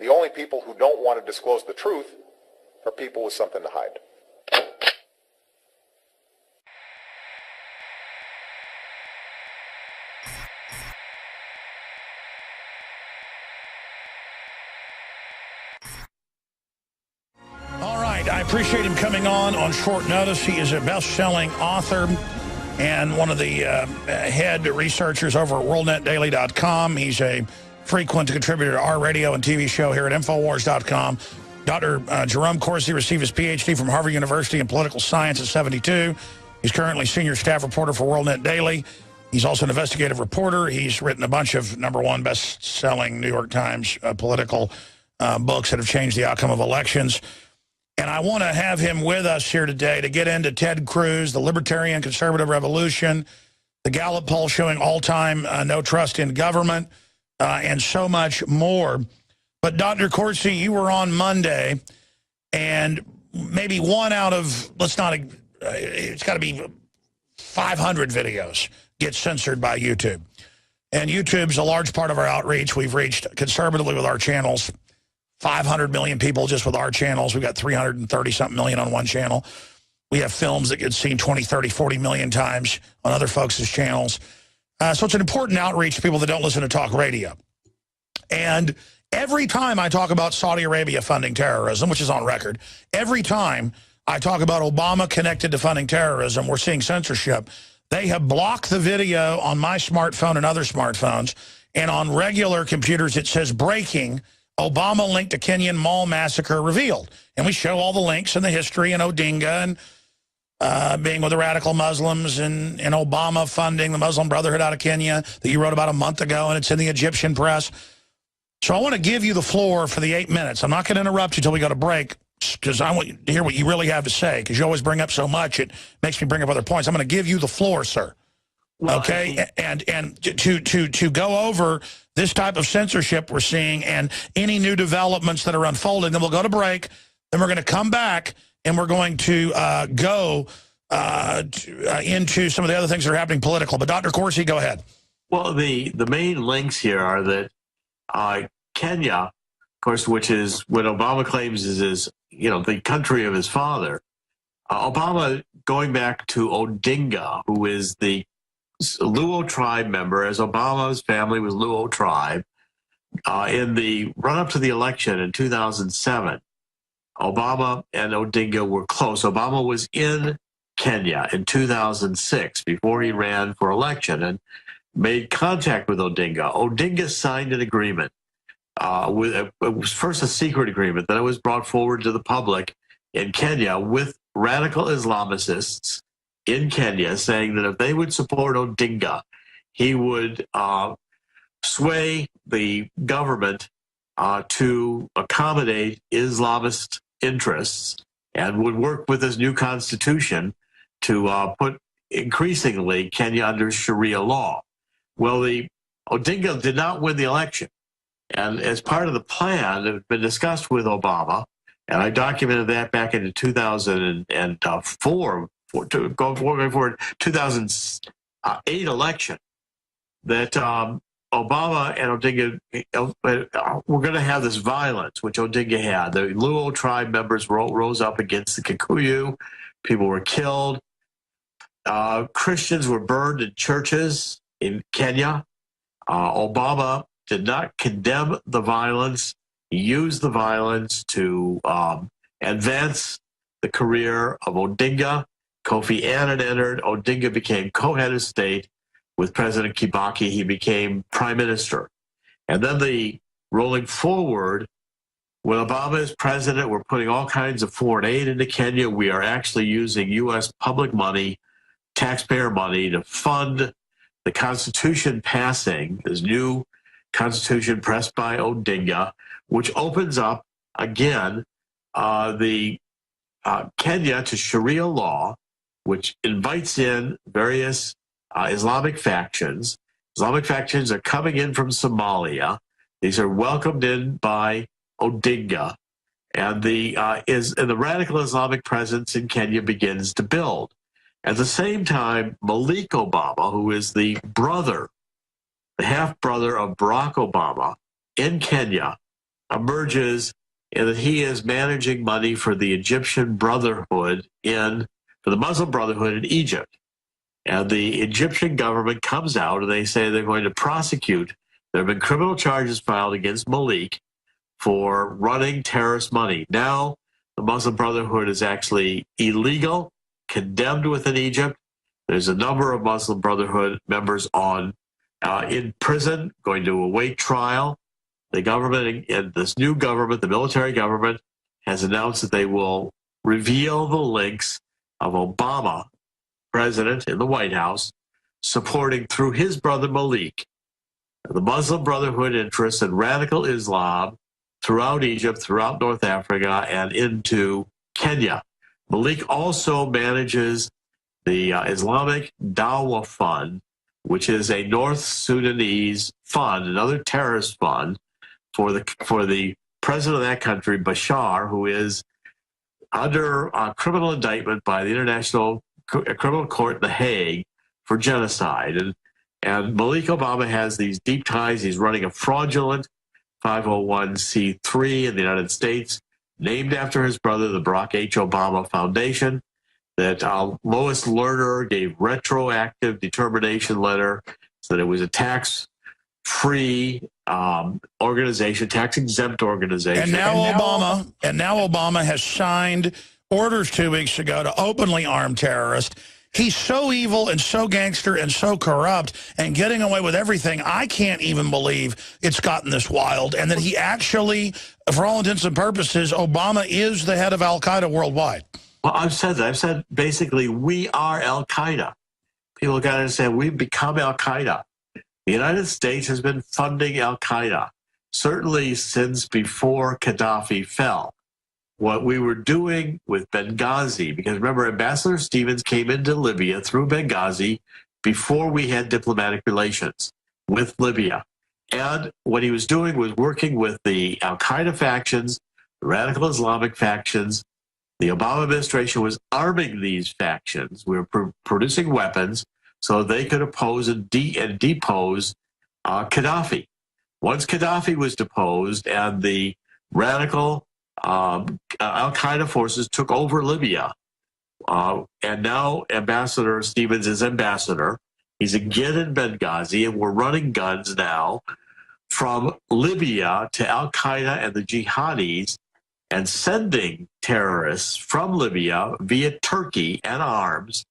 The only people who don't want to disclose the truth are people with something to hide. I appreciate him coming on short notice. He is a best-selling author and one of the head researchers over at WorldNetDaily.com. He's a frequent contributor to our radio and TV show here at Infowars.com. Dr. Jerome Corsi received his Ph.D. from Harvard University in political science at 72. He's currently senior staff reporter for WorldNet Daily. He's also an investigative reporter. He's written a bunch of #1 best-selling New York Times political books that have changed the outcome of elections. And I want to have him with us here today to get into Ted Cruz, the libertarian conservative revolution, the Gallup poll showing all-time no trust in government, and so much more. But Dr. Corsi, you were on Monday, and maybe one out of, it's got to be 500 videos get censored by YouTube. And YouTube's a large part of our outreach. We've reached conservatively with our channels 500 million people just with our channels. We've got 330-something million on one channel. We have films that get seen 20, 30, 40 million times on other folks' channels. So it's an important outreach to people that don't listen to talk radio. And every time I talk about Saudi Arabia funding terrorism, which is on record, every time I talk about Obama connected to funding terrorism, we're seeing censorship. They have blocked the video on my smartphone and other smartphones, and on regular computers it says breaking, Obama linked to Kenyan mall massacre revealed. And we show all the links and the history and Odinga and being with the radical Muslims and Obama funding the Muslim Brotherhood out of Kenya that you wrote about a month ago, and it's in the Egyptian press. So I want to give you the floor for the 8 minutes. I'm not going to interrupt you until we go to break because I want you to hear what you really have to say, because you always bring up so much, it makes me bring up other points. I'm going to give you the floor, sir. Well, okay, and to go over this type of censorship we're seeing and any new developments that are unfolding, then we'll go to break, then we're going to come back, and we're going to go into some of the other things that are happening political. But Dr. Corsi, go ahead. Well, the main links here are that Kenya, of course, which is what Obama claims is his, the country of his father. Obama, going back to Odinga, who is the Luo tribe member, as Obama's family was Luo tribe, in the run-up to the election in 2007, Obama and Odinga were close. Obama was in Kenya in 2006 before he ran for election and made contact with Odinga. Odinga signed an agreement. It was first a secret agreement, then it was brought forward to the public in Kenya with radical Islamicists in Kenya, saying that if they would support Odinga, he would sway the government to accommodate Islamist interests and would work with this new constitution to put increasingly Kenya under Sharia law. Well, the Odinga did not win the election. And as part of the plan that had been discussed with Obama, and I documented that back in 2004, going forward, 2008 election, that Obama and Odinga were going to have this violence, which Odinga had. The Luo tribe members rose up against the Kikuyu. People were killed. Christians were burned in churches in Kenya. Obama did not condemn the violence. He used the violence to advance the career of Odinga. Kofi Annan entered. Odinga became co-head of state with President Kibaki. He became prime minister. And then rolling forward, when Obama is president, we're putting all kinds of foreign aid into Kenya. We are actually using U.S. public money, taxpayer money, to fund the Constitution passing, this new Constitution pressed by Odinga, which opens up, again, Kenya to Sharia law, which invites in various Islamic factions. Islamic factions are coming in from Somalia. These are welcomed in by Odinga, and the radical Islamic presence in Kenya begins to build. At the same time, Malik Obama, who is the half-brother of Barack Obama in Kenya, emerges in that he is managing money for the Egyptian Brotherhood for the Muslim Brotherhood in Egypt. And the Egyptian government comes out and they say they're going to prosecute. There have been criminal charges filed against Malik for running terrorist money. Now, the Muslim Brotherhood is actually illegal, condemned within Egypt. There's a number of Muslim Brotherhood members in prison, going to await trial. The government, and this new government, the military government, has announced that they will reveal the links of Obama, president in the White House, supporting through his brother Malik, the Muslim Brotherhood interests in radical Islam throughout Egypt, throughout North Africa, and into Kenya. Malik also manages the Islamic Dawah Fund, which is a North Sudanese fund, another terrorist fund, for the president of that country, Bashar, who is under criminal indictment by the International Criminal Court in The Hague for genocide. And Malik Obama has these deep ties. He's running a fraudulent 501c3 in the United States, named after his brother, the Barack H. Obama Foundation, that Lois Lerner gave retroactive determination letter so that it was a tax-free organization, tax-exempt organization. And now Obama has signed orders 2 weeks ago to openly arm terrorists. He's so evil and so gangster and so corrupt and getting away with everything. I can't even believe it's gotten this wild, and that he actually, for all intents and purposes, Obama is the head of al-Qaeda worldwide. Well, I've said that. I've said basically we are al-Qaeda. People got to understand we've become al-Qaeda. The United States has been funding al-Qaeda, certainly since before Gaddafi fell. What we were doing with Benghazi, because remember, Ambassador Stevens came into Libya through Benghazi before we had diplomatic relations with Libya. And what he was doing was working with the al-Qaeda factions, the radical Islamic factions. The Obama administration was arming these factions. We were producing weapons so they could oppose and depose Gaddafi. Once Gaddafi was deposed and the radical al-Qaeda forces took over Libya, and now Ambassador Stevens is ambassador. He's again in Benghazi, and we're running guns now from Libya to al-Qaeda and the jihadis, and sending terrorists from Libya via Turkey and arms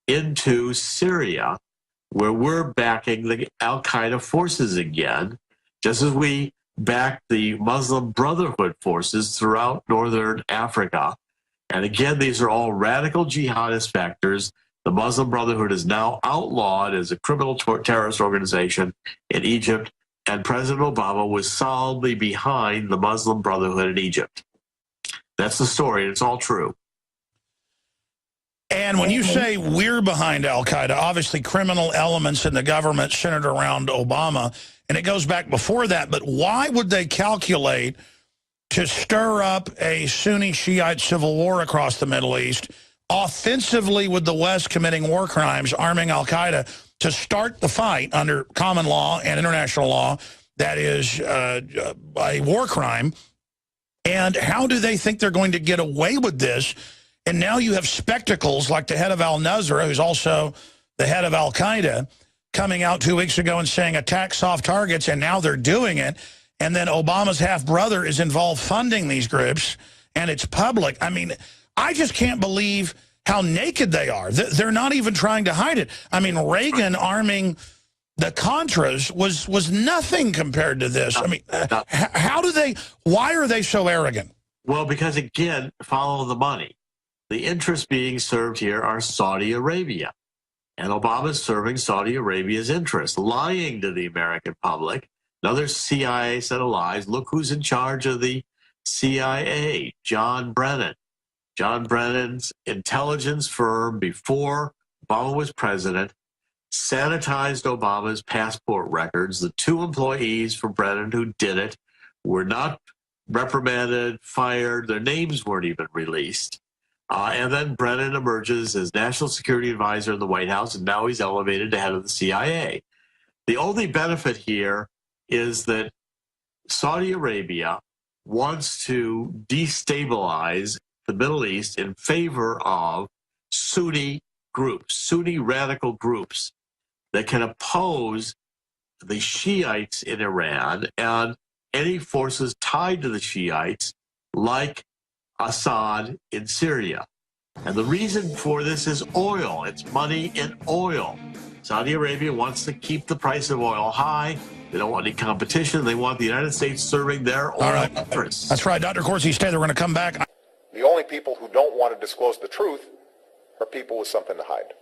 into Syria, where we're backing the al-Qaeda forces again, just as we back the Muslim Brotherhood forces throughout northern Africa. And again, these are all radical jihadist factors. The Muslim Brotherhood is now outlawed as a criminal terrorist organization in Egypt, and President Obama was solidly behind the Muslim Brotherhood in Egypt. That's the story, and it's all true. And when you say we're behind al-Qaeda, obviously criminal elements in the government centered around Obama, and it goes back before that, but why would they calculate to stir up a Sunni Shiite civil war across the Middle East, offensively with the West committing war crimes, arming al-Qaeda, to start the fight under common law and international law that is a war crime? And how do they think they're going to get away with this? And now you have spectacles like the head of al-Nusra, who's also the head of al-Qaeda, coming out 2 weeks ago and saying attack soft targets, and now they're doing it. And then Obama's half-brother is involved funding these groups, and it's public. I mean, I just can't believe how naked they are. They're not even trying to hide it. I mean, Reagan arming the Contras was nothing compared to this. I mean, why are they so arrogant? Well, because again, follow the money. The interests being served here are Saudi Arabia. And Obama's serving Saudi Arabia's interests, lying to the American public. Another CIA set of lies. Look who's in charge of the CIA, John Brennan. John Brennan's intelligence firm before Obama was president sanitized Obama's passport records. The 2 employees for Brennan who did it were not reprimanded, fired. Their names weren't even released. And then Brennan emerges as National Security Advisor in the White House, and now he's elevated to head of the CIA. The only benefit here is that Saudi Arabia wants to destabilize the Middle East in favor of Sunni groups, Sunni radical groups that can oppose the Shiites in Iran and any forces tied to the Shiites like Assad in Syria. And the reason for this is oil. It's money in oil. Saudi Arabia wants to keep the price of oil high. They don't want any competition. They want the United States serving their oil interests. That's right. Dr. Corsi, stay there. We're going to come back. The only people who don't want to disclose the truth are people with something to hide.